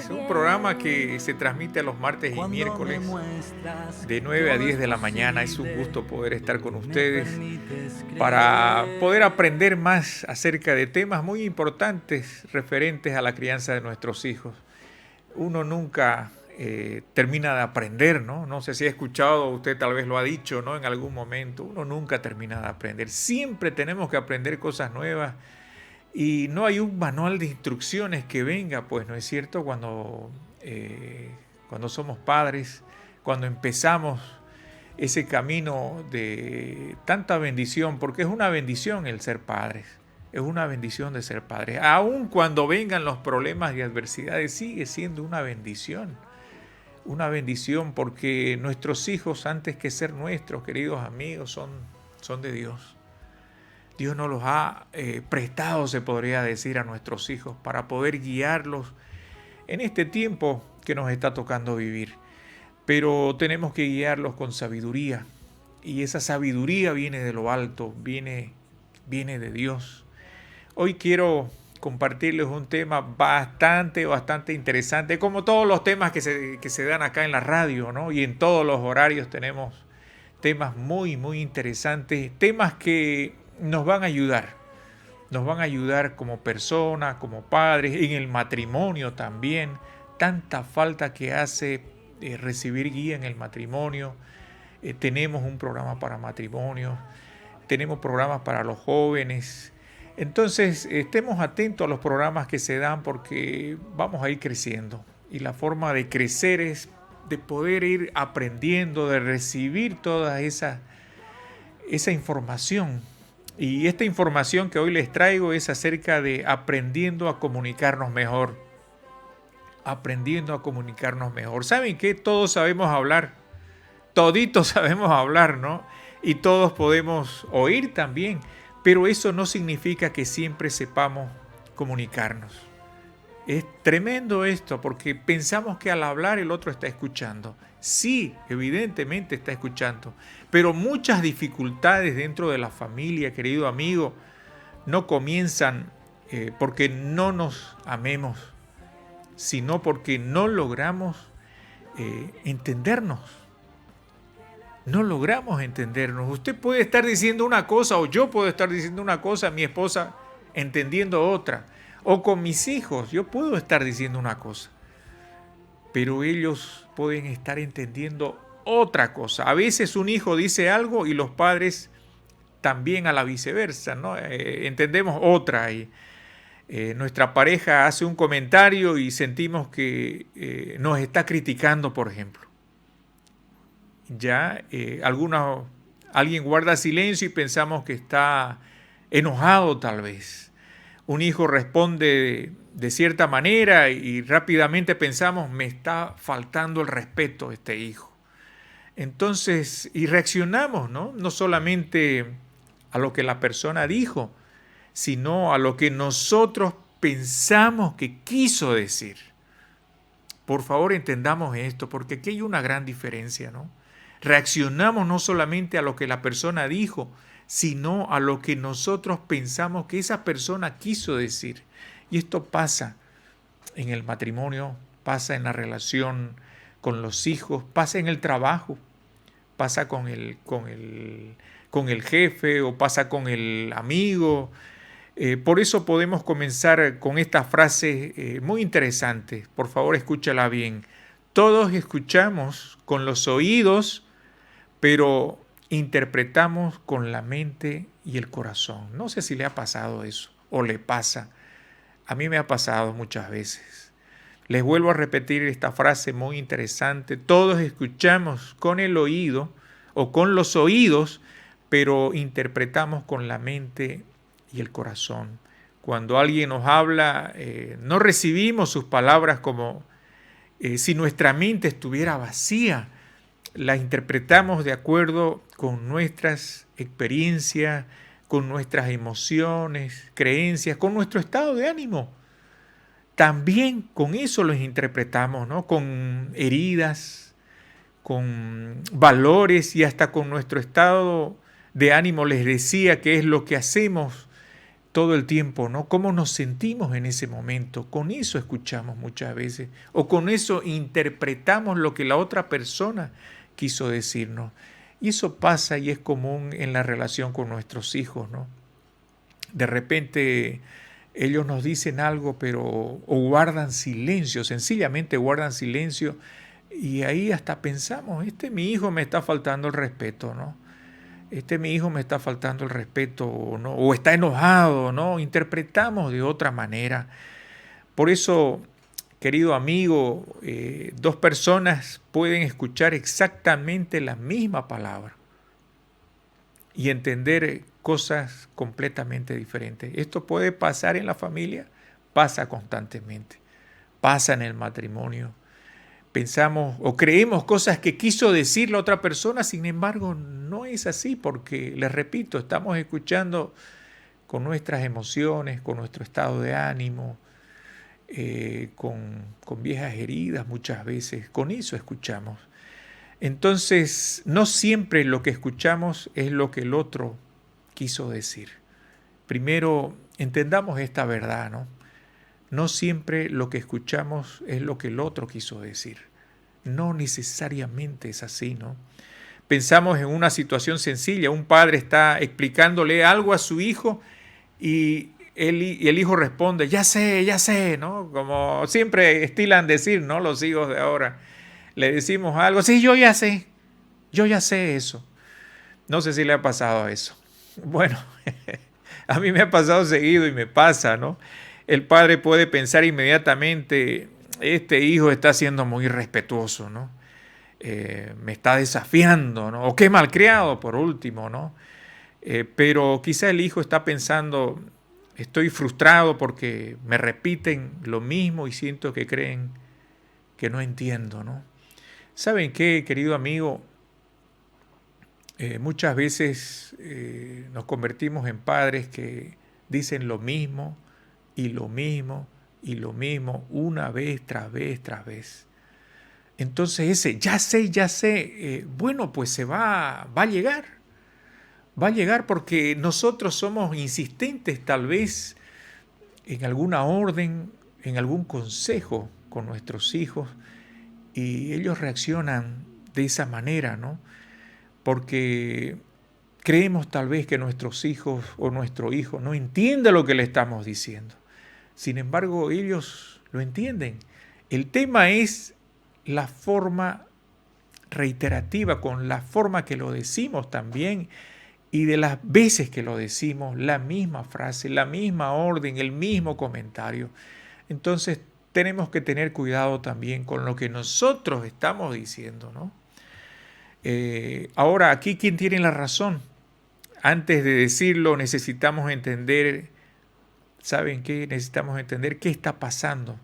Padres, un programa que se transmite los martes y miércoles de 9 a 10 de la mañana. Es un gusto poder estar con ustedes para poder aprender más acerca de temas muy importantes referentes a la crianza de nuestros hijos. Uno nunca termina de aprender, ¿no? No sé si ha escuchado, usted tal vez lo ha dicho, ¿no? En algún momento, uno nunca termina de aprender. Siempre tenemos que aprender cosas nuevas. Y no hay un manual de instrucciones que venga, pues, ¿no es cierto? Cuando somos padres, cuando empezamos ese camino de tanta bendición, porque es una bendición el ser padres, es una bendición de ser padres. Aun cuando vengan los problemas y adversidades, sigue siendo una bendición porque nuestros hijos, antes que ser nuestros, queridos amigos, son de Dios. Dios nos los ha prestado, se podría decir, a nuestros hijos para poder guiarlos en este tiempo que nos está tocando vivir. Pero tenemos que guiarlos con sabiduría. Y esa sabiduría viene de lo alto, viene de Dios. Hoy quiero compartirles un tema bastante interesante, como todos los temas que se dan acá en la radio, ¿no? Y en todos los horarios tenemos temas muy interesantes, temas que nos van a ayudar como personas, como padres, en el matrimonio también. Tanta falta que hace recibir guía en el matrimonio. Tenemos un programa para matrimonios, tenemos programas para los jóvenes. Entonces, estemos atentos a los programas que se dan porque vamos a ir creciendo. Y la forma de crecer es de poder ir aprendiendo, de recibir toda esa información. Y esta información que hoy les traigo es acerca de aprendiendo a comunicarnos mejor. Aprendiendo a comunicarnos mejor. ¿Saben qué? Todos sabemos hablar. Toditos sabemos hablar, ¿no? Y todos podemos oír también. Pero eso no significa que siempre sepamos comunicarnos. Es tremendo esto porque pensamos que al hablar el otro está escuchando. Sí, evidentemente está escuchando, pero muchas dificultades dentro de la familia, querido amigo, no comienzan porque no nos amemos, sino porque no logramos entendernos. No logramos entendernos. Usted puede estar diciendo una cosa o yo puedo estar diciendo una cosa, mi esposa entendiendo otra. O con mis hijos, yo puedo estar diciendo una cosa, pero ellos pueden estar entendiendo otra cosa. A veces un hijo dice algo y los padres también a la viceversa, ¿no? Entendemos otra. Y, nuestra pareja hace un comentario y sentimos que nos está criticando, por ejemplo. Ya alguien guarda silencio y pensamos que está enojado tal vez. Un hijo responde de cierta manera y rápidamente pensamos, me está faltando el respeto a este hijo. Entonces, y reaccionamos, ¿no? No solamente a lo que la persona dijo, sino a lo que nosotros pensamos que quiso decir. Por favor, entendamos esto, porque aquí hay una gran diferencia, ¿no? Reaccionamos no solamente a lo que la persona dijo, sino a lo que nosotros pensamos que esa persona quiso decir. Y esto pasa en el matrimonio, pasa en la relación con los hijos, pasa en el trabajo, pasa con el jefe o pasa con el amigo. Por eso podemos comenzar con esta frase muy interesante. Por favor, escúchala bien. Todos escuchamos con los oídos, pero interpretamos con la mente y el corazón. No sé si le ha pasado eso o le pasa. A mí me ha pasado muchas veces. Les vuelvo a repetir esta frase muy interesante. Todos escuchamos con el oído o con los oídos, pero interpretamos con la mente y el corazón. Cuando alguien nos habla, no recibimos sus palabras como si nuestra mente estuviera vacía. La interpretamos de acuerdo con nuestras experiencias, con nuestras emociones, creencias, con nuestro estado de ánimo. También con eso los interpretamos, ¿no? Con heridas, con valores y hasta con nuestro estado de ánimo. Les decía que es lo que hacemos todo el tiempo, ¿no? Cómo nos sentimos en ese momento. Con eso escuchamos muchas veces. O con eso interpretamos lo que la otra persona quiso decirnos. Y eso pasa y es común en la relación con nuestros hijos, ¿no? De repente ellos nos dicen algo, pero o guardan silencio, sencillamente guardan silencio, y ahí hasta pensamos, mi hijo me está faltando el respeto, ¿no? Mi hijo me está faltando el respeto, ¿no? O está enojado, ¿no? Interpretamos de otra manera. Por eso, querido amigo, dos personas pueden escuchar exactamente la misma palabra y entender cosas completamente diferentes. Esto puede pasar en la familia, pasa constantemente, pasa en el matrimonio. Pensamos o creemos cosas que quiso decir la otra persona, sin embargo no es así, porque, les repito, estamos escuchando con nuestras emociones, con nuestro estado de ánimo, con viejas heridas muchas veces, con eso escuchamos. Entonces, no siempre lo que escuchamos es lo que el otro quiso decir. Primero, entendamos esta verdad, ¿no? No siempre lo que escuchamos es lo que el otro quiso decir. No necesariamente es así, ¿no? Pensamos en una situación sencilla. Un padre está explicándole algo a su hijo y el hijo responde, ya sé, ¿no? Como siempre estilan decir, ¿no? Los hijos de ahora. Le decimos algo, sí, yo ya sé eso. No sé si le ha pasado eso. Bueno, a mí me ha pasado seguido y me pasa, ¿no? El padre puede pensar inmediatamente, este hijo está siendo muy irrespetuoso, ¿no? Me está desafiando, ¿no? O qué malcriado, por último, ¿no? Pero quizá el hijo está pensando, estoy frustrado porque me repiten lo mismo y siento que creen que no entiendo, ¿no? ¿Saben qué, querido amigo? Muchas veces nos convertimos en padres que dicen lo mismo y lo mismo y lo mismo una vez tras vez tras vez. Entonces ese ya sé, bueno, pues va a llegar porque nosotros somos insistentes tal vez en alguna orden, en algún consejo con nuestros hijos y ellos reaccionan de esa manera, ¿no? Porque creemos tal vez que nuestros hijos o nuestro hijo no entiende lo que le estamos diciendo. Sin embargo, ellos lo entienden. El tema es la forma reiterativa, con la forma que lo decimos también y de las veces que lo decimos, la misma frase, la misma orden, el mismo comentario. Entonces tenemos que tener cuidado también con lo que nosotros estamos diciendo, ¿no? Ahora, aquí, ¿quién tiene la razón? Antes de decirlo, necesitamos entender, ¿saben qué? Necesitamos entender qué está pasando.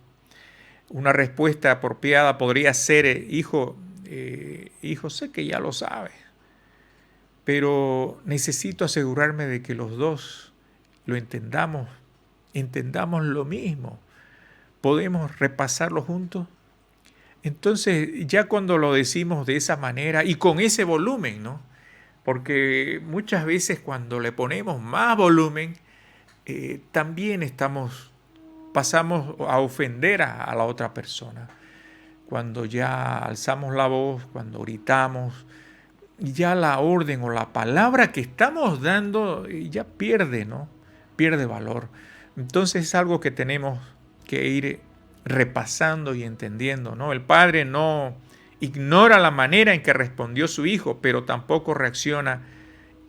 Una respuesta apropiada podría ser, hijo, sé que ya lo sabes, pero necesito asegurarme de que los dos lo entendamos lo mismo. ¿Podemos repasarlo juntos? Entonces, ya cuando lo decimos de esa manera y con ese volumen, ¿no? Porque muchas veces cuando le ponemos más volumen, también pasamos a ofender a la otra persona. Cuando ya alzamos la voz, cuando gritamos, ya la orden o la palabra que estamos dando ya pierde, ¿no? Pierde valor. Entonces es algo que tenemos que ir repasando y entendiendo, ¿no? El padre no ignora la manera en que respondió su hijo, pero tampoco reacciona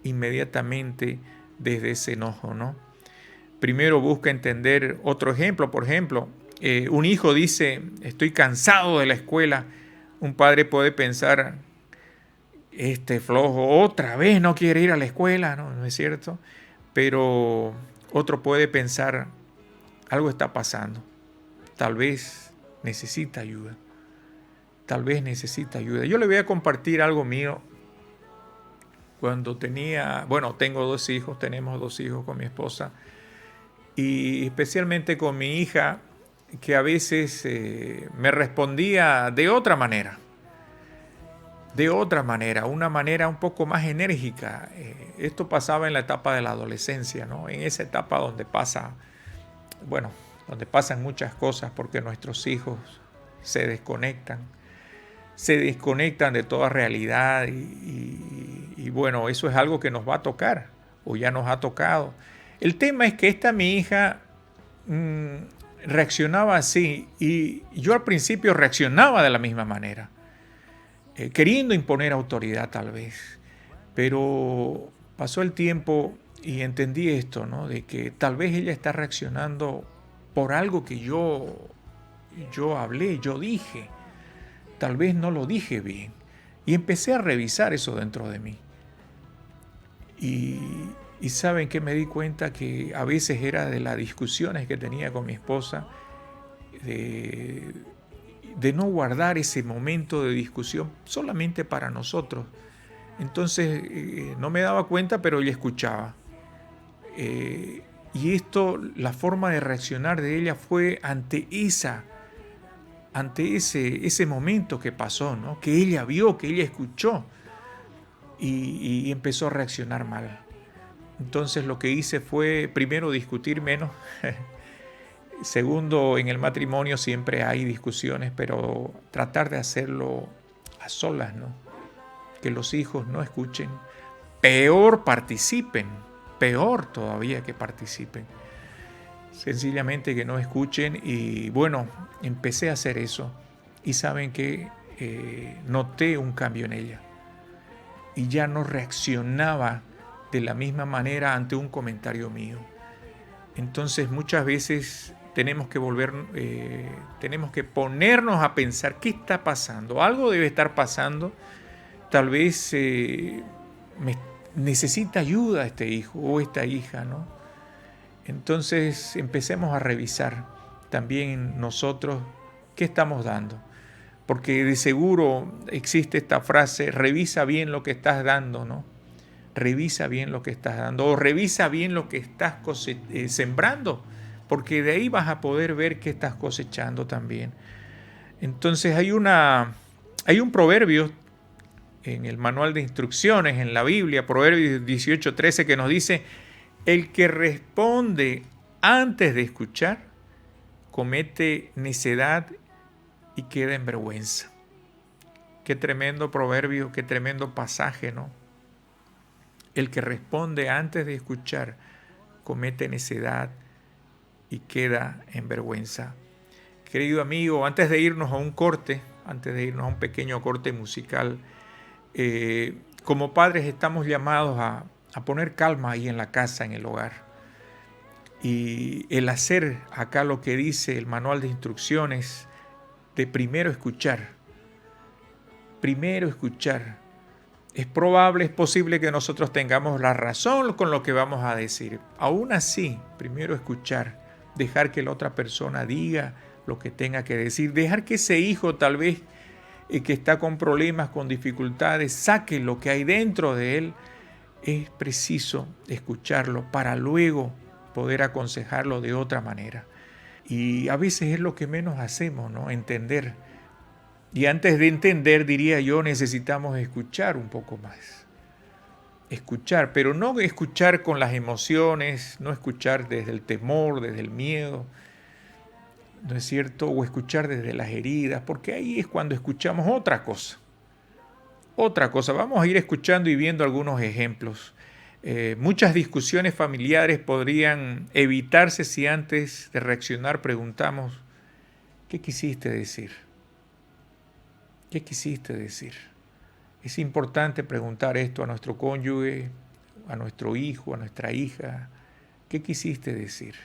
inmediatamente desde ese enojo, ¿no? Primero busca entender otro ejemplo. Por ejemplo, un hijo dice, estoy cansado de la escuela. Un padre puede pensar, este flojo otra vez no quiere ir a la escuela, ¿no? ¿No es cierto? Pero otro puede pensar, algo está pasando. Tal vez necesita ayuda. Tal vez necesita ayuda. Yo le voy a compartir algo mío. Cuando tengo 2 hijos, tenemos 2 hijos con mi esposa. Y especialmente con mi hija, que a veces me respondía de otra manera. de otra manera, una manera un poco más enérgica. Esto pasaba en la etapa de la adolescencia, ¿no? En esa etapa donde donde pasan muchas cosas porque nuestros hijos se desconectan de toda realidad y bueno, eso es algo que nos va a tocar o ya nos ha tocado. El tema es que mi hija mm, reaccionaba así y yo al principio reaccionaba de la misma manera, queriendo imponer autoridad tal vez, pero pasó el tiempo y entendí esto, ¿no? De que tal vez ella está reaccionando por algo que yo hablé, yo dije, tal vez no lo dije bien. Y empecé a revisar eso dentro de mí. Y saben que me di cuenta que a veces era de las discusiones que tenía con mi esposa, de, de no guardar ese momento de discusión solamente para nosotros. Entonces no me daba cuenta, pero ella escuchaba. Y esto, la forma de reaccionar de ella fue ante ese momento que pasó, ¿no? Que ella vio, que ella escuchó y empezó a reaccionar mal. Entonces lo que hice fue, primero, discutir menos. Segundo, en el matrimonio siempre hay discusiones, pero tratar de hacerlo a solas, ¿no? Que los hijos no escuchen, peor participen, peor todavía que participen. Sencillamente que no escuchen y bueno, empecé a hacer eso y saben que noté un cambio en ella y ya no reaccionaba de la misma manera ante un comentario mío. Entonces muchas veces tenemos que ponernos a pensar qué está pasando. Algo debe estar pasando. Tal vez necesita ayuda este hijo o esta hija, ¿no? Entonces empecemos a revisar también nosotros qué estamos dando. Porque de seguro existe esta frase, revisa bien lo que estás dando, ¿no? Revisa bien lo que estás dando o revisa bien lo que estás sembrando, porque de ahí vas a poder ver qué estás cosechando también. Entonces hay un proverbio en el manual de instrucciones en la Biblia, Proverbios 18:13, que nos dice: el que responde antes de escuchar comete necedad y queda en vergüenza. Qué tremendo proverbio, qué tremendo pasaje, ¿no? El que responde antes de escuchar comete necedad y queda en vergüenza. Querido amigo, antes de irnos a un pequeño corte musical, como padres estamos llamados a poner calma ahí en la casa, en el hogar. Y el hacer acá lo que dice el manual de instrucciones de primero escuchar. Primero escuchar. Es posible que nosotros tengamos la razón con lo que vamos a decir. Aún así, primero escuchar. Dejar que la otra persona diga lo que tenga que decir. Dejar que ese hijo tal vez que está con problemas, con dificultades, saque lo que hay dentro de él. Es preciso escucharlo para luego poder aconsejarlo de otra manera. Y a veces es lo que menos hacemos, ¿no? Entender. Y antes de entender, diría yo, necesitamos escuchar un poco más. Escuchar, pero no escuchar con las emociones, no escuchar desde el temor, desde el miedo, ¿no es cierto? O escuchar desde las heridas, porque ahí es cuando escuchamos otra cosa. Otra cosa, vamos a ir escuchando y viendo algunos ejemplos. Muchas discusiones familiares podrían evitarse si antes de reaccionar preguntamos: ¿qué quisiste decir? ¿Qué quisiste decir? Es importante preguntar esto a nuestro cónyuge, a nuestro hijo, a nuestra hija. ¿Qué quisiste decir?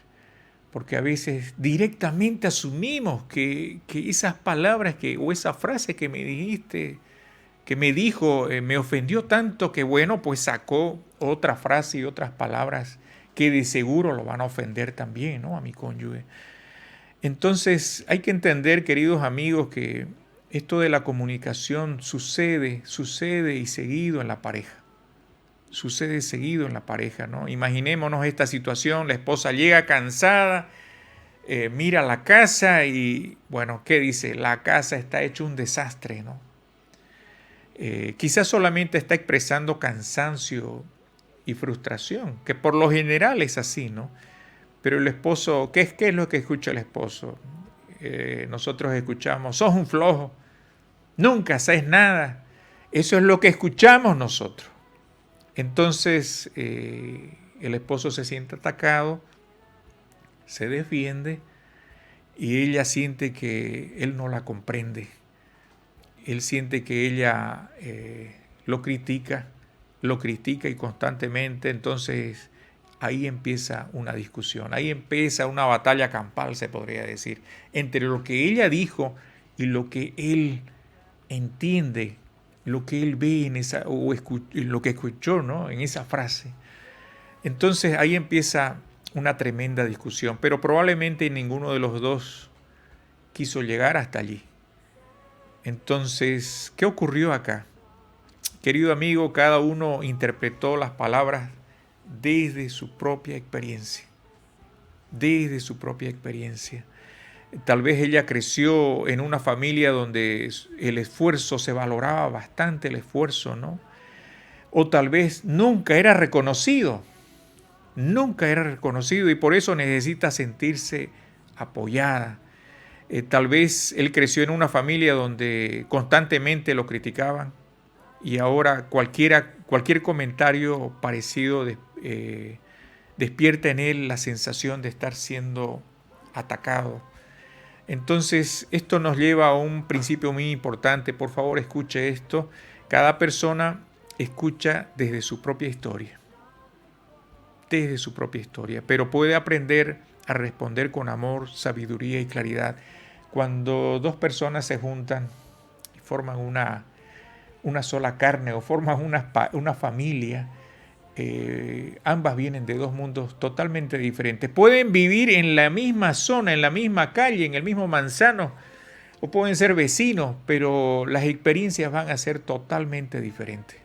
Porque a veces directamente asumimos que esas palabras o esa frase que me dijiste, que me dijo, me ofendió tanto que bueno, pues sacó otra frase y otras palabras que de seguro lo van a ofender también, ¿no? A mi cónyuge. Entonces hay que entender, queridos amigos, que esto de la comunicación sucede y seguido en la pareja. Sucede seguido en la pareja, ¿no? Imaginémonos esta situación: la esposa llega cansada, mira la casa y, bueno, ¿qué dice? La casa está hecha un desastre, ¿no? Quizás solamente está expresando cansancio y frustración, que por lo general es así, ¿no? Pero el esposo, ¿qué es lo que escucha el esposo? Nosotros escuchamos, sos un flojo, nunca haces nada. Eso es lo que escuchamos nosotros. Entonces el esposo se siente atacado, se defiende y ella siente que él no la comprende. Él siente que ella lo critica y constantemente. Entonces ahí empieza una discusión, ahí empieza una batalla campal, se podría decir, entre lo que ella dijo y lo que él entiende, lo que él ve en esa, o lo que escuchó, ¿no?, en esa frase. Entonces ahí empieza una tremenda discusión, pero probablemente ninguno de los dos quiso llegar hasta allí. Entonces, ¿qué ocurrió acá? Querido amigo, cada uno interpretó las palabras desde su propia experiencia. Desde su propia experiencia. Tal vez ella creció en una familia donde el esfuerzo se valoraba bastante, el esfuerzo, ¿no? O tal vez nunca era reconocido y por eso necesita sentirse apoyada. Tal vez él creció en una familia donde constantemente lo criticaban y ahora cualquier comentario parecido despierta en él la sensación de estar siendo atacado. Entonces, esto nos lleva a un principio muy importante. Por favor, escuche esto. Cada persona escucha desde su propia historia. Desde su propia historia. Pero puede aprender a responder con amor, sabiduría y claridad. Cuando dos personas se juntan y forman una sola carne o forman una familia, ambas vienen de dos mundos totalmente diferentes. Pueden vivir en la misma zona, en la misma calle, en el mismo manzano, o pueden ser vecinos, pero las experiencias van a ser totalmente diferentes.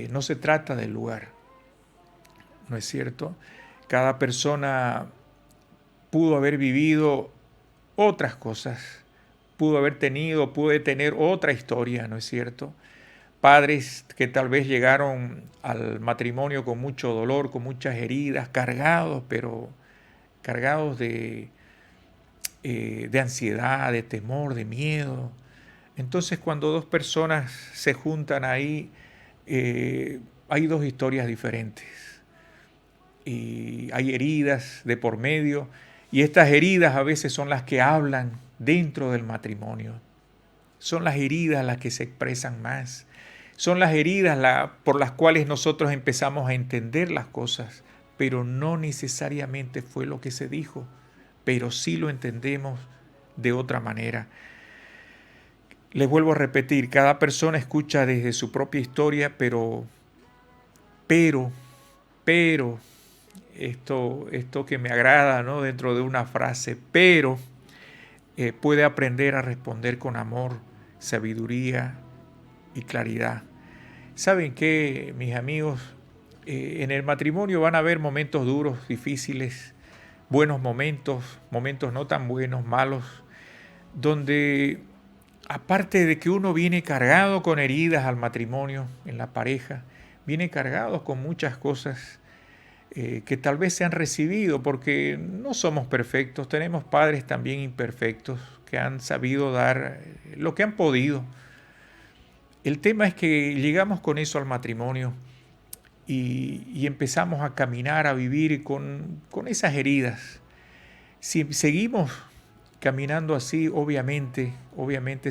No se trata del lugar, ¿no es cierto? Cada persona pudo haber vivido otras cosas, puede tener otra historia, ¿no es cierto? Padres que tal vez llegaron al matrimonio con mucho dolor, con muchas heridas, cargados de ansiedad, de temor, de miedo. Entonces, cuando dos personas se juntan ahí, hay dos historias diferentes. Y hay heridas de por medio, y estas heridas a veces son las que hablan dentro del matrimonio. Son las heridas las que se expresan más. Son las heridas por las cuales nosotros empezamos a entender las cosas, pero no necesariamente fue lo que se dijo, pero sí lo entendemos de otra manera. Les vuelvo a repetir, cada persona escucha desde su propia historia, pero, esto que me agrada, ¿no?, dentro de una frase, pero puede aprender a responder con amor, sabiduría y claridad. ¿Saben qué, mis amigos? En el matrimonio van a haber momentos duros, difíciles, buenos momentos, momentos no tan buenos, malos, donde aparte de que uno viene cargado con heridas al matrimonio, en la pareja, viene cargado con muchas cosas que tal vez se han recibido, porque no somos perfectos, tenemos padres también imperfectos que han sabido dar lo que han podido. El tema es que llegamos con eso al matrimonio y empezamos a caminar, a vivir con esas heridas. Si seguimos caminando así, obviamente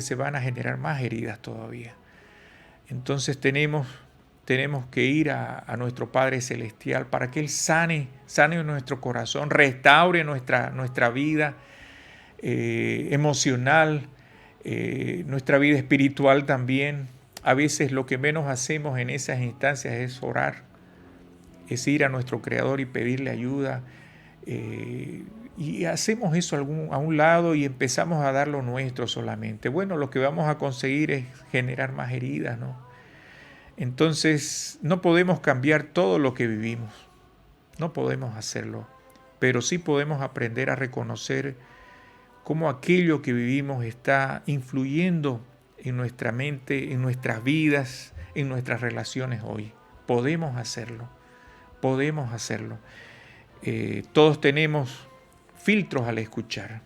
se van a generar más heridas todavía. Entonces tenemos que ir a nuestro Padre Celestial para que Él sane nuestro corazón, restaure nuestra vida emocional, nuestra vida espiritual también. A veces lo que menos hacemos en esas instancias es orar, es ir a nuestro Creador y pedirle ayuda. Y hacemos eso a un lado y empezamos a dar lo nuestro solamente. Bueno, lo que vamos a conseguir es generar más heridas, ¿no? Entonces, no podemos cambiar todo lo que vivimos. No podemos hacerlo. Pero sí podemos aprender a reconocer cómo aquello que vivimos está influyendo en nuestra mente, en nuestras vidas, en nuestras relaciones hoy. Podemos hacerlo, podemos hacerlo. Todos tenemos filtros al escuchar.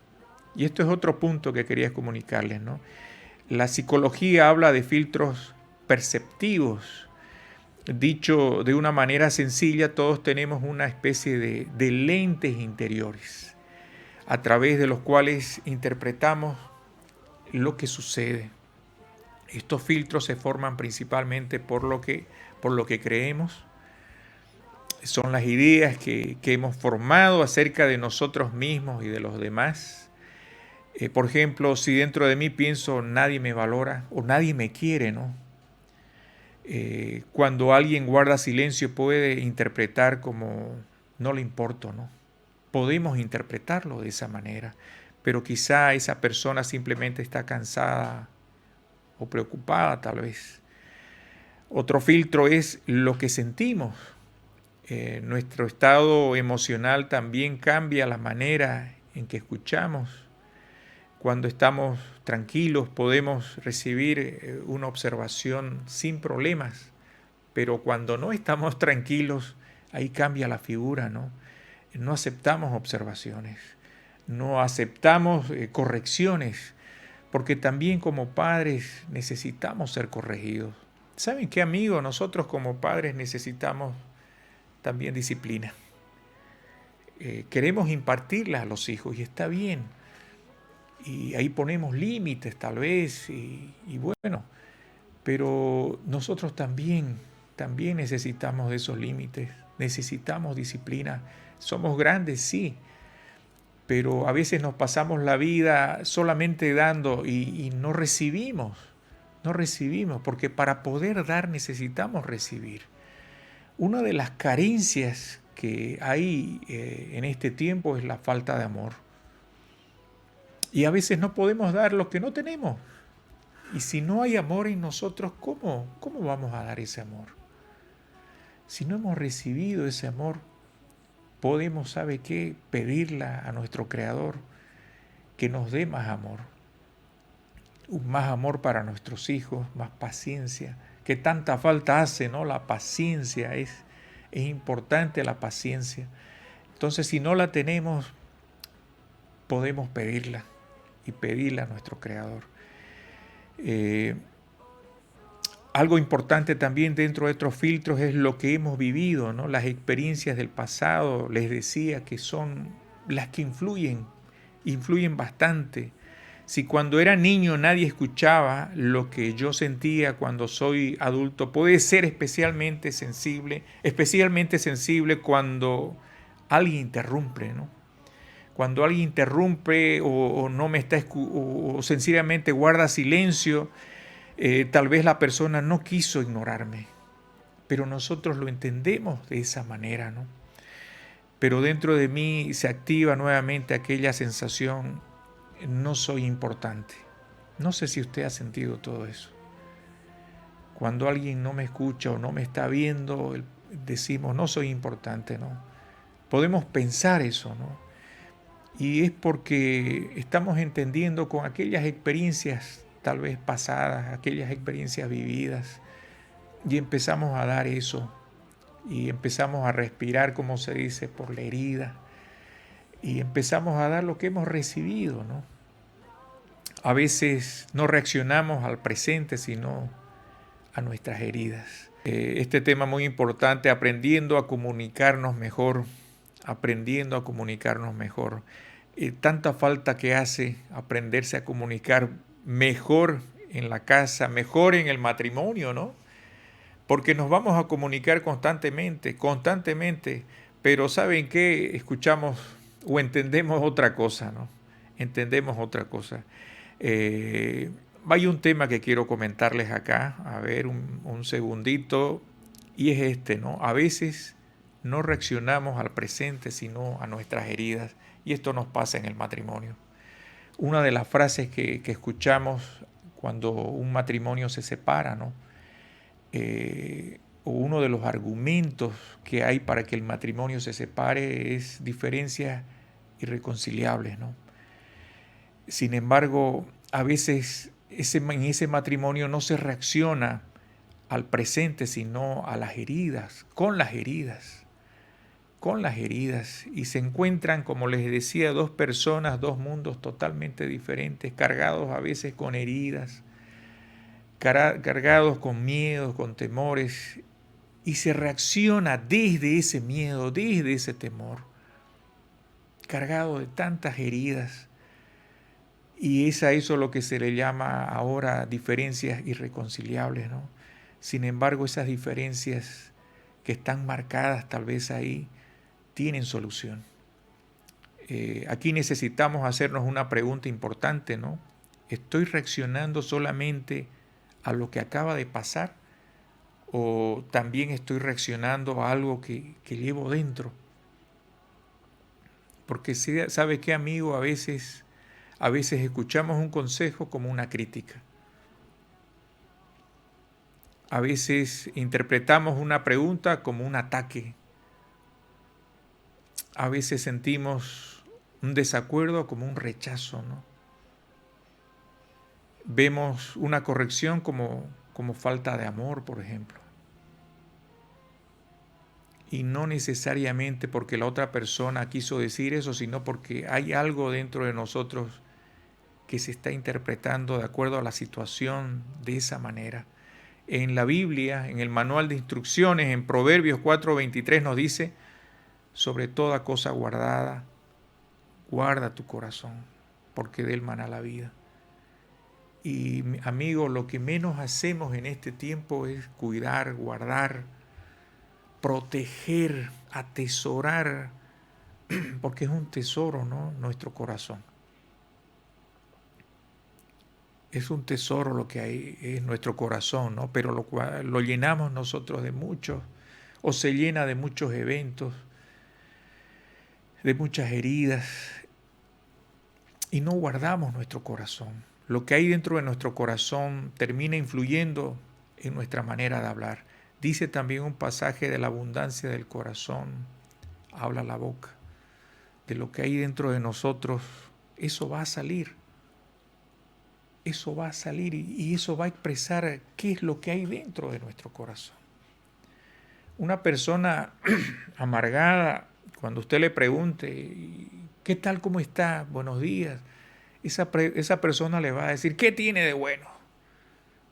Y esto es otro punto que quería comunicarles, ¿no? La psicología habla de filtros perceptivos. Dicho de una manera sencilla, todos tenemos una especie de lentes interiores a través de los cuales interpretamos lo que sucede. Estos filtros se forman principalmente por lo que creemos. Son las ideas que hemos formado acerca de nosotros mismos y de los demás. Por ejemplo, si dentro de mí pienso nadie me valora o nadie me quiere, ¿no? Cuando alguien guarda silencio puede interpretar como no le importo, ¿no? Podemos interpretarlo de esa manera, pero quizá esa persona simplemente está cansada o preocupada tal vez. Otro filtro es lo que sentimos. Nuestro estado emocional también cambia la manera en que escuchamos. Cuando estamos tranquilos podemos recibir una observación sin problemas, pero cuando no estamos tranquilos, ahí cambia la figura, ¿no? No aceptamos observaciones, no aceptamos correcciones, porque también como padres necesitamos ser corregidos. ¿Saben qué, amigos? Nosotros como padres necesitamos también disciplina. Queremos impartirla a los hijos y está bien. Y ahí ponemos límites tal vez y bueno, pero nosotros también necesitamos de esos límites, necesitamos disciplina. Somos grandes, sí, pero a veces nos pasamos la vida solamente dando y no recibimos, porque para poder dar necesitamos recibir. Una de las carencias que hay en este tiempo es la falta de amor. Y a veces no podemos dar lo que no tenemos. Y si no hay amor en nosotros, ¿cómo vamos a dar ese amor? Si no hemos recibido ese amor, podemos, ¿sabe qué? Pedirle a nuestro Creador que nos dé más amor. Más amor para nuestros hijos, más paciencia, que tanta falta hace, ¿no? La paciencia es importante, la paciencia. Entonces, si no la tenemos, podemos pedirla y pedirla a nuestro Creador. Algo importante también dentro de estos filtros es lo que hemos vivido, ¿no? Las experiencias del pasado, les decía que son las que influyen bastante. Si cuando era niño nadie escuchaba lo que yo sentía cuando soy adulto, puede ser especialmente sensible cuando alguien interrumpe, ¿no? Cuando alguien interrumpe o no me está o sencillamente guarda silencio, tal vez la persona no quiso ignorarme, pero nosotros lo entendemos de esa manera, ¿no? Pero dentro de mí se activa nuevamente aquella sensación, no soy importante. No sé si usted ha sentido todo eso. Cuando alguien no me escucha o no me está viendo, decimos, no soy importante, ¿no? Podemos pensar eso, ¿no? Y es porque estamos entendiendo con aquellas experiencias tal vez pasadas, aquellas experiencias vividas, y empezamos a dar eso, y empezamos a respirar, como se dice, por la herida, y empezamos a dar lo que hemos recibido, ¿no? A veces no reaccionamos al presente, sino a nuestras heridas. Este tema muy importante, aprendiendo a comunicarnos mejor, tanta falta que hace aprenderse a comunicar mejor en la casa, mejor en el matrimonio, ¿no? Porque nos vamos a comunicar constantemente, pero ¿saben qué? Escuchamos o entendemos otra cosa, ¿no? Entendemos otra cosa. Hay un tema que quiero comentarles acá, a ver, un segundito, y es este, ¿no? A veces no reaccionamos al presente, sino a nuestras heridas. Y esto nos pasa en el matrimonio. Una de las frases que escuchamos cuando un matrimonio se separa, ¿no? O uno de los argumentos que hay para que el matrimonio se separe es diferencias irreconciliables, ¿no? Sin embargo, a veces en ese matrimonio no se reacciona al presente, sino a las heridas, con las heridas, y se encuentran, como les decía, dos personas, dos mundos totalmente diferentes, cargados a veces con heridas, cargados con miedos, con temores, y se reacciona desde ese miedo, desde ese temor, cargado de tantas heridas. Y es a eso lo que se le llama ahora diferencias irreconciliables, ¿no? Sin embargo, esas diferencias que están marcadas tal vez ahí tienen solución. Aquí necesitamos hacernos una pregunta importante, ¿no? ¿Estoy reaccionando solamente a lo que acaba de pasar o también estoy reaccionando a algo que llevo dentro? Porque ¿sabe qué, amigo? A veces escuchamos un consejo como una crítica. A veces interpretamos una pregunta como un ataque. A veces sentimos un desacuerdo como un rechazo, ¿no? Vemos una corrección como falta de amor, por ejemplo. Y no necesariamente porque la otra persona quiso decir eso, sino porque hay algo dentro de nosotros que se está interpretando de acuerdo a la situación de esa manera. En la Biblia, en el manual de instrucciones, en Proverbios 4:23 nos dice: sobre toda cosa guardada, guarda tu corazón, porque de él mana la vida. Y amigo, lo que menos hacemos en este tiempo es cuidar, guardar, proteger, atesorar, porque es un tesoro, ¿no? Nuestro corazón. Es un tesoro lo que hay en nuestro corazón, ¿no? Pero lo llenamos nosotros de muchos, o se llena de muchos eventos, de muchas heridas, y no guardamos nuestro corazón. Lo que hay dentro de nuestro corazón termina influyendo en nuestra manera de hablar. Dice también un pasaje: de la abundancia del corazón habla la boca. De lo que hay dentro de nosotros, eso va a salir. Eso va a salir y eso va a expresar qué es lo que hay dentro de nuestro corazón. Una persona amargada, cuando usted le pregunte: ¿qué tal, cómo está? Buenos días. Esa persona le va a decir: ¿qué tiene de bueno?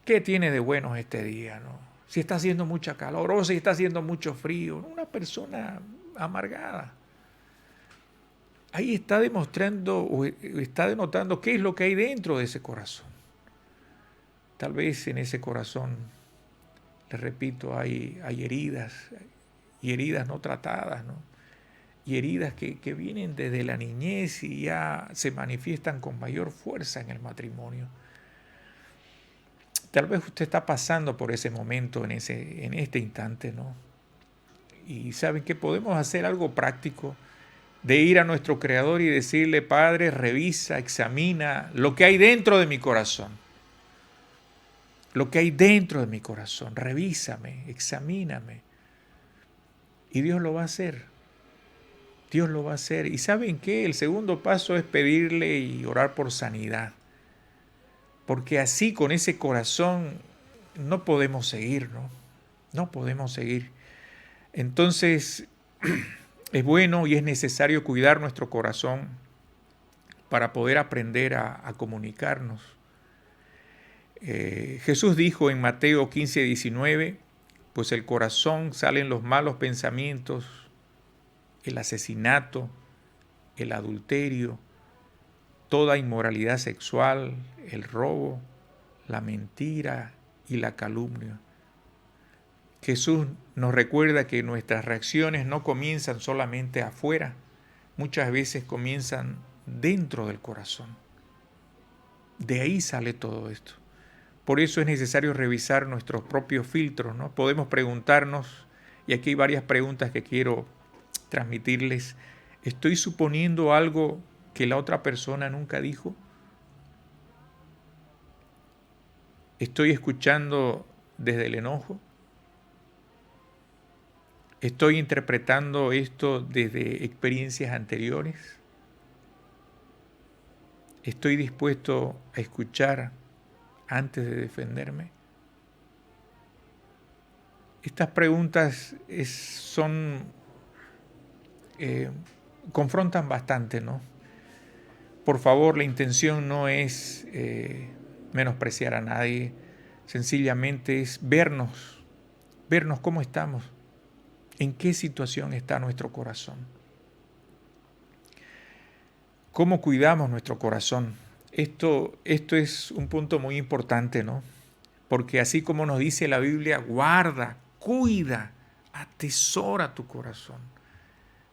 ¿Qué tiene de bueno este día, no? Si está haciendo mucha calor o si está haciendo mucho frío. Una persona amargada. Ahí está demostrando o está denotando qué es lo que hay dentro de ese corazón. Tal vez en ese corazón, les repito, hay heridas, y heridas no tratadas, ¿no? Y heridas que vienen desde la niñez y ya se manifiestan con mayor fuerza en el matrimonio. Tal vez usted está pasando por ese momento en este instante, ¿no? Y saben que podemos hacer algo práctico, de ir a nuestro Creador y decirle: Padre, revisa, examina lo que hay dentro de mi corazón. Lo que hay dentro de mi corazón, revísame, examíname. Y Dios lo va a hacer. Dios lo va a hacer. ¿Y saben qué? El segundo paso es pedirle y orar por sanidad. Porque así, con ese corazón, no podemos seguir, ¿no? No podemos seguir. Entonces, es bueno y es necesario cuidar nuestro corazón para poder aprender a comunicarnos. Jesús dijo en Mateo 15:19: pues el corazón salen los malos pensamientos, el asesinato, el adulterio, toda inmoralidad sexual, el robo, la mentira y la calumnia. Jesús nos recuerda que nuestras reacciones no comienzan solamente afuera, muchas veces comienzan dentro del corazón. De ahí sale todo esto. Por eso es necesario revisar nuestros propios filtros, ¿no? Podemos preguntarnos, y aquí hay varias preguntas que quiero transmitirles: ¿estoy suponiendo algo que la otra persona nunca dijo? ¿Estoy escuchando desde el enojo? ¿Estoy interpretando esto desde experiencias anteriores? ¿Estoy dispuesto a escuchar antes de defenderme? Estas preguntas confrontan bastante, ¿no? Por favor, la intención no es menospreciar a nadie, sencillamente es vernos cómo estamos, en qué situación está nuestro corazón, cómo cuidamos nuestro corazón. Esto es un punto muy importante, ¿no? Porque así como nos dice la Biblia, guarda, cuida, atesora tu corazón,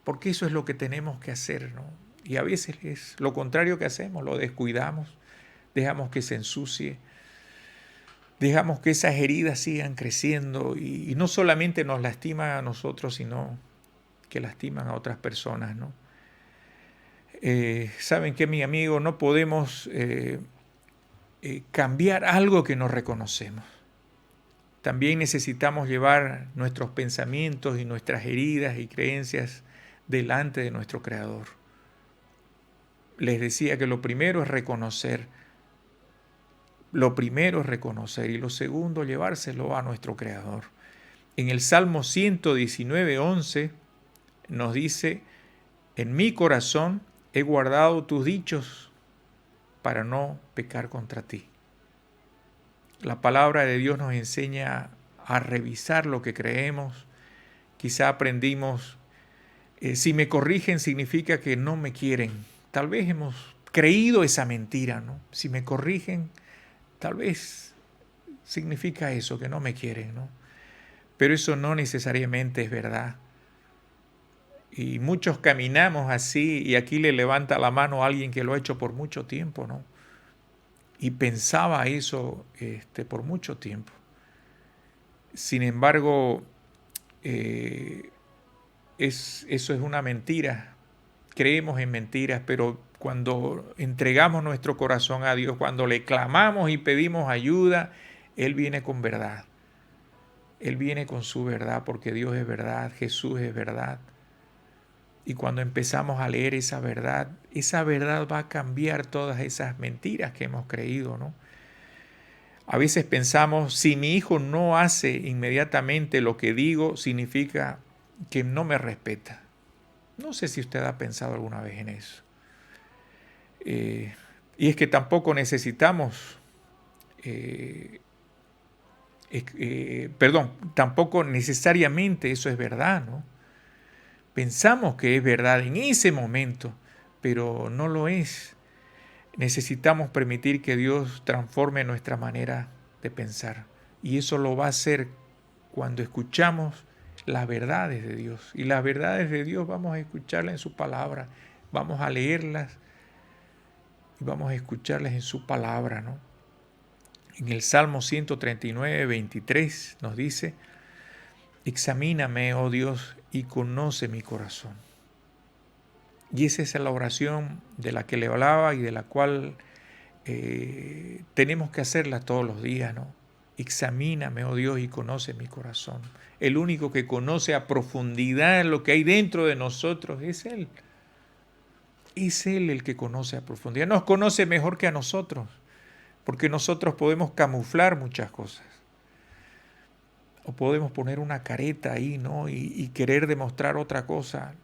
porque eso es lo que tenemos que hacer, ¿no? Y a veces es lo contrario que hacemos, lo descuidamos, dejamos que se ensucie, dejamos que esas heridas sigan creciendo y no solamente nos lastiman a nosotros, sino que lastiman a otras personas, ¿no? ¿Saben qué, mi amigo? No podemos cambiar algo que no reconocemos. También necesitamos llevar nuestros pensamientos y nuestras heridas y creencias delante de nuestro Creador. Les decía que lo primero es reconocer. Lo primero es reconocer y lo segundo, llevárselo a nuestro Creador. En el Salmo 119:11 nos dice: en mi corazón he guardado tus dichos para no pecar contra ti. La palabra de Dios nos enseña a revisar lo que creemos. Quizá aprendimos, si me corrigen significa que no me quieren. Tal vez hemos creído esa mentira, ¿no? Si me corrigen, tal vez significa eso, que no me quieren, ¿no? Pero eso no necesariamente es verdad. Y muchos caminamos así, y aquí le levanta la mano a alguien que lo ha hecho por mucho tiempo, ¿no? Y pensaba eso por mucho tiempo. Sin embargo, eso es una mentira. Creemos en mentiras, pero cuando entregamos nuestro corazón a Dios, cuando le clamamos y pedimos ayuda, Él viene con verdad. Él viene con su verdad, porque Dios es verdad, Jesús es verdad. Y cuando empezamos a leer esa verdad va a cambiar todas esas mentiras que hemos creído, ¿no? A veces pensamos, si mi hijo no hace inmediatamente lo que digo, significa que no me respeta. No sé si usted ha pensado alguna vez en eso. Y es que tampoco necesitamos, tampoco necesariamente eso es verdad, ¿no? Pensamos que es verdad en ese momento, pero no lo es. Necesitamos permitir que Dios transforme nuestra manera de pensar. Y eso lo va a hacer cuando escuchamos las verdades de Dios. Y las verdades de Dios vamos a escucharlas en su palabra. Vamos a leerlas y vamos a escucharlas en su palabra, ¿no? En el Salmo 139:23 nos dice: examíname, oh Dios, y conoce mi corazón. Y esa es la oración de la que le hablaba y de la cual tenemos que hacerla todos los días, ¿no? Examíname, oh Dios, y conoce mi corazón. El único que conoce a profundidad lo que hay dentro de nosotros es Él. Es Él el que conoce a profundidad. Nos conoce mejor que a nosotros, porque nosotros podemos camuflar muchas cosas. O podemos poner una careta ahí, ¿no? Y querer demostrar otra cosa.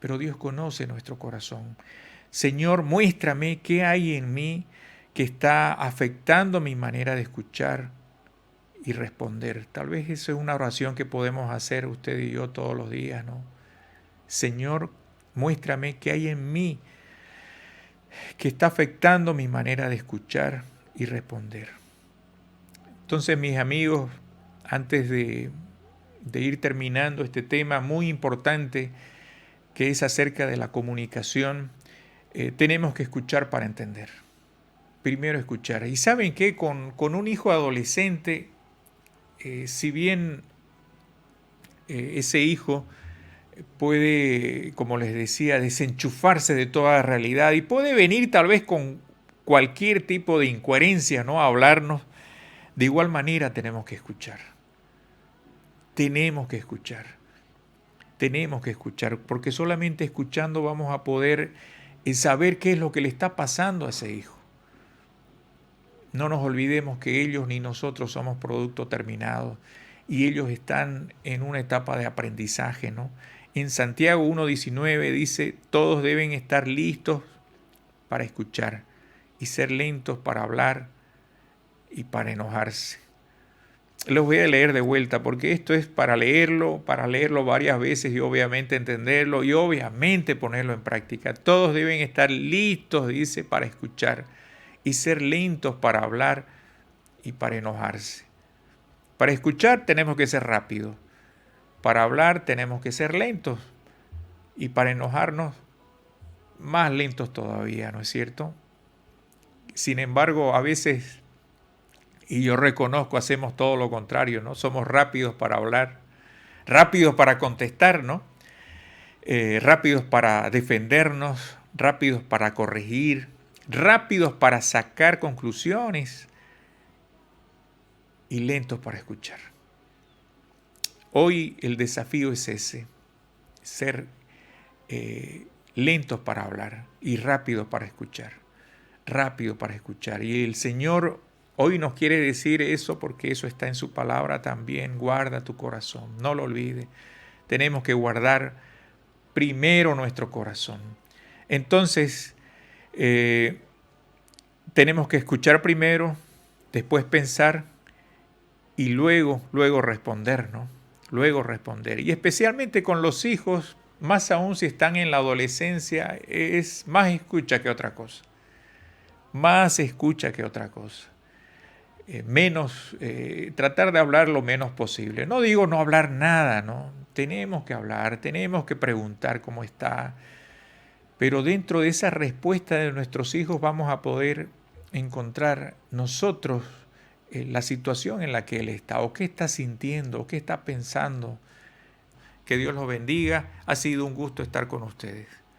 Pero Dios conoce nuestro corazón. Señor, muéstrame qué hay en mí que está afectando mi manera de escuchar y responder. Tal vez esa es una oración que podemos hacer usted y yo todos los días, ¿no? Señor, muéstrame qué hay en mí que está afectando mi manera de escuchar y responder. Entonces, mis amigos, antes de ir terminando este tema muy importante que es acerca de la comunicación, tenemos que escuchar para entender. Primero escuchar. Y ¿saben qué? Con un hijo adolescente, si bien ese hijo puede, como les decía, desenchufarse de toda realidad y puede venir tal vez con cualquier tipo de incoherencia, ¿no? A hablarnos, de igual manera tenemos que escuchar. Tenemos que escuchar. Tenemos que escuchar, porque solamente escuchando vamos a poder saber qué es lo que le está pasando a ese hijo. No nos olvidemos que ellos ni nosotros somos producto terminado y ellos están en una etapa de aprendizaje, ¿no? En Santiago 1:19 dice, todos deben estar listos para escuchar y ser lentos para hablar y para enojarse. Los voy a leer de vuelta porque esto es para leerlo varias veces y obviamente entenderlo y obviamente ponerlo en práctica. Todos deben estar listos, dice, para escuchar y ser lentos para hablar y para enojarse. Para escuchar tenemos que ser rápidos, para hablar tenemos que ser lentos y para enojarnos más lentos todavía, ¿no es cierto? Sin embargo, a veces, y yo reconozco, hacemos todo lo contrario, ¿no? Somos rápidos para hablar, rápidos para contestar, ¿no? Rápidos para defendernos, rápidos para corregir, rápidos para sacar conclusiones y lentos para escuchar. Hoy el desafío es ese, ser lentos para hablar y rápidos para escuchar, rápido para escuchar. Y el Señor hoy nos quiere decir eso porque eso está en su palabra también. Guarda tu corazón, no lo olvides. Tenemos que guardar primero nuestro corazón. Entonces, tenemos que escuchar primero, después pensar y luego responder, ¿no? Luego responder. Y especialmente con los hijos, más aún si están en la adolescencia, es más escucha que otra cosa. Más escucha que otra cosa. Tratar de hablar lo menos posible. No digo no hablar nada, ¿no? Tenemos que hablar, tenemos que preguntar cómo está. Pero dentro de esa respuesta de nuestros hijos vamos a poder encontrar nosotros la situación en la que él está, o qué está sintiendo, o qué está pensando. Que Dios los bendiga. Ha sido un gusto estar con ustedes.